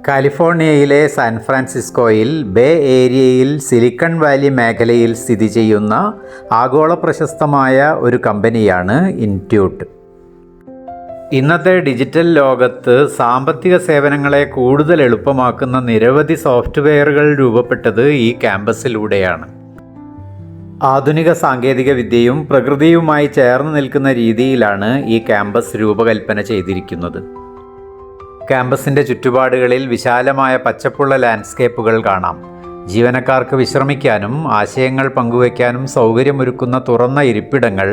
കാലിഫോർണിയയിലെ San ഫ്രാൻസിസ്കോയിൽ bay ഏരിയയിൽ silicon Valley മേഖലയിൽ സ്ഥിതി ചെയ്യുന്ന ആഗോള പ്രശസ്തമായ ഒരു കമ്പനിയാണ് ഇൻറ്റ്യൂട്ട്. ഇന്നത്തെ ഡിജിറ്റൽ ലോകത്ത് സാമ്പത്തിക സേവനങ്ങളെ കൂടുതൽ എളുപ്പമാക്കുന്ന നിരവധി സോഫ്റ്റ്വെയറുകൾ രൂപപ്പെട്ടത് ഈ ക്യാമ്പസിലൂടെയാണ്. ആധുനിക സാങ്കേതിക വിദ്യയും പ്രകൃതിയുമായി ചേർന്ന് നിൽക്കുന്ന രീതിയിലാണ് ഈ ക്യാമ്പസ് രൂപകൽപ്പന ചെയ്തിരിക്കുന്നത്. ക്യാമ്പസിൻ്റെ ചുറ്റുപാടുകളിൽ വിശാലമായ പച്ചപ്പുള്ള ലാൻഡ്സ്കേപ്പുകൾ കാണാം. ജീവനക്കാർക്ക് വിശ്രമിക്കാനും ആശയങ്ങൾ പങ്കുവയ്ക്കാനും സൗകര്യമൊരുക്കുന്ന തുറന്ന ഇരിപ്പിടങ്ങൾ,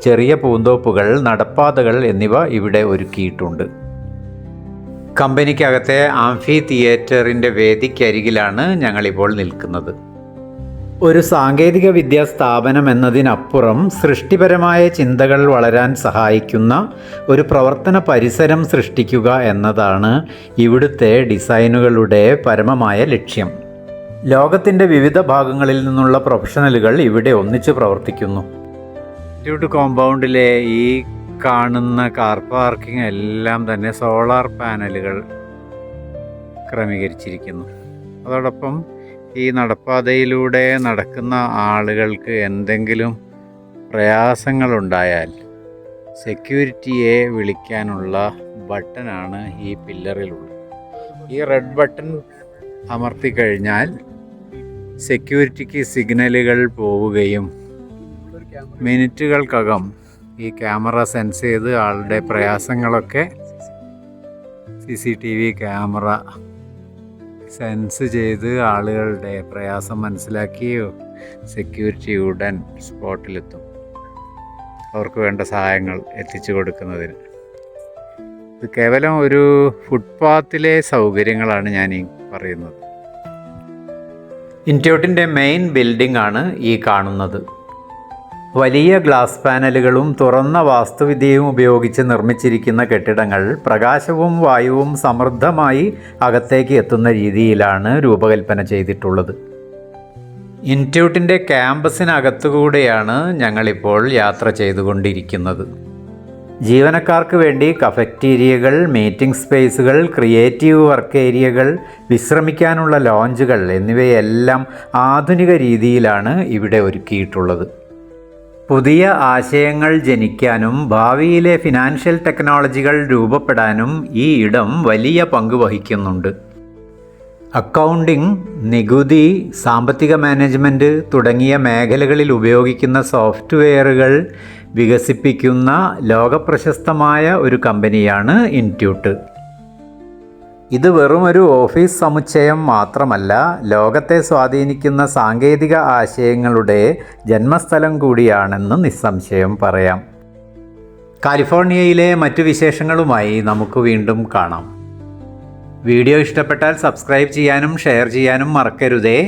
ചെറിയ പൂന്തോപ്പുകൾ, നടപ്പാതകൾ എന്നിവ ഇവിടെ ഒരുക്കിയിട്ടുണ്ട്. കമ്പനിക്കകത്തെ ആംഫി തിയേറ്ററിൻ്റെ വേദിക്കരികിലാണ് ഞങ്ങളിപ്പോൾ നിൽക്കുന്നത്. ഒരു സാങ്കേതിക വിദ്യാ സ്ഥാപനം എന്നതിനപ്പുറം സൃഷ്ടിപരമായ ചിന്തകൾ വളരാൻ സഹായിക്കുന്ന ഒരു പ്രവർത്തന പരിസരം സൃഷ്ടിക്കുക എന്നതാണ് ഇവിടുത്തെ ഡിസൈനുകളുടെ പരമമായ ലക്ഷ്യം. ലോകത്തിൻ്റെ വിവിധ ഭാഗങ്ങളിൽ നിന്നുള്ള പ്രൊഫഷണലുകൾ ഇവിടെ ഒന്നിച്ച് പ്രവർത്തിക്കുന്നു. ഇൻസ്റ്റിറ്റ്യൂട്ട് കോമ്പൗണ്ടിലെ ഈ കാണുന്ന കാർ പാർക്കിംഗ് എല്ലാം തന്നെ സോളാർ പാനലുകൾ ക്രമീകരിച്ചിരിക്കുന്നു. അതോടൊപ്പം ഈ നടപ്പാതയിലൂടെ നടക്കുന്ന ആളുകൾക്ക് എന്തെങ്കിലും പ്രയാസങ്ങളുണ്ടായാൽ സെക്യൂരിറ്റിയെ വിളിക്കാനുള്ള ബട്ടനാണ് ഈ പില്ലറിലുള്ളത്. ഈ റെഡ് ബട്ടൺ അമർത്തി കഴിഞ്ഞാൽ സെക്യൂരിറ്റിക്ക് സിഗ്നലുകൾ പോവുകയും മിനിറ്റുകൾക്കകം ഈ ക്യാമറ സെൻസ് ചെയ്ത് ആളുടെ പ്രയാസങ്ങളൊക്കെ CCTV ക്യാമറ സെൻസ് ചെയ്ത് ആളുകളുടെ പ്രയാസം മനസ്സിലാക്കിയോ സെക്യൂരിറ്റി ഉടൻ സ്പോട്ടിലെത്തും അവർക്ക് വേണ്ട സഹായങ്ങൾ എത്തിച്ചു കൊടുക്കുന്നതിന്. ഇത് കേവലം ഒരു ഫുട്പാത്തിലെ സൗകര്യങ്ങളാണ് ഞാൻ ഈ പറയുന്നത്. ഇൻറ്റ്യൂട്ടിൻ്റെ മെയിൻ ബിൽഡിംഗ് ആണ് ഈ കാണുന്നത്. വലിയ ഗ്ലാസ് പാനലുകളും തുറന്ന വാസ്തുവിദ്യയും ഉപയോഗിച്ച് നിർമ്മിച്ചിരിക്കുന്ന കെട്ടിടങ്ങൾ പ്രകാശവും വായുവും സമൃദ്ധമായി അകത്തേക്ക് എത്തുന്ന രീതിയിലാണ് രൂപകൽപ്പന ചെയ്തിട്ടുള്ളത്. ഇൻറ്റ്യൂട്ടിൻ്റെ ക്യാമ്പസിനകത്തുകൂടെയാണ് ഞങ്ങളിപ്പോൾ യാത്ര ചെയ്തുകൊണ്ടിരിക്കുന്നത്. ജീവനക്കാർക്ക് വേണ്ടി കഫറ്റീരിയകൾ, മീറ്റിംഗ് സ്പേസുകൾ, ക്രിയേറ്റീവ് വർക്ക് ഏരിയകൾ, വിശ്രമിക്കാനുള്ള ലോഞ്ചുകൾ എന്നിവയെല്ലാം ആധുനിക രീതിയിലാണ് ഇവിടെ ഒരുക്കിയിട്ടുള്ളത്. പുതിയ ആശയങ്ങൾ ജനിക്കാനും ഭാവിയിലെ ഫിനാൻഷ്യൽ ടെക്നോളജികൾ രൂപപ്പെടാനും ഈ ഇടം വലിയ പങ്ക് വഹിക്കുന്നുണ്ട്. അക്കൗണ്ടിംഗ്, നികുതി, സാമ്പത്തിക മാനേജ്മെൻറ്റ് തുടങ്ങിയ മേഖലകളിൽ ഉപയോഗിക്കുന്ന സോഫ്റ്റ്വെയറുകൾ വികസിപ്പിക്കുന്ന ലോകപ്രശസ്തമായ ഒരു കമ്പനിയാണ് ഇൻറ്റ്യൂട്ട്. ഇത് വെറുമൊരു ഓഫീസ് സമുച്ചയം മാത്രമല്ല, ലോകത്തെ സ്വാധീനിക്കുന്ന സാങ്കേതിക ആശയങ്ങളുടെ ജന്മസ്ഥലം കൂടിയാണെന്ന് നിസ്സംശയം പറയാം. കാലിഫോർണിയയിലെ മറ്റു വിശേഷങ്ങളുമായി നമുക്ക് വീണ്ടും കാണാം. വീഡിയോ ഇഷ്ടപ്പെട്ടാൽ സബ്സ്ക്രൈബ് ചെയ്യാനും ഷെയർ ചെയ്യാനും മറക്കരുതേ.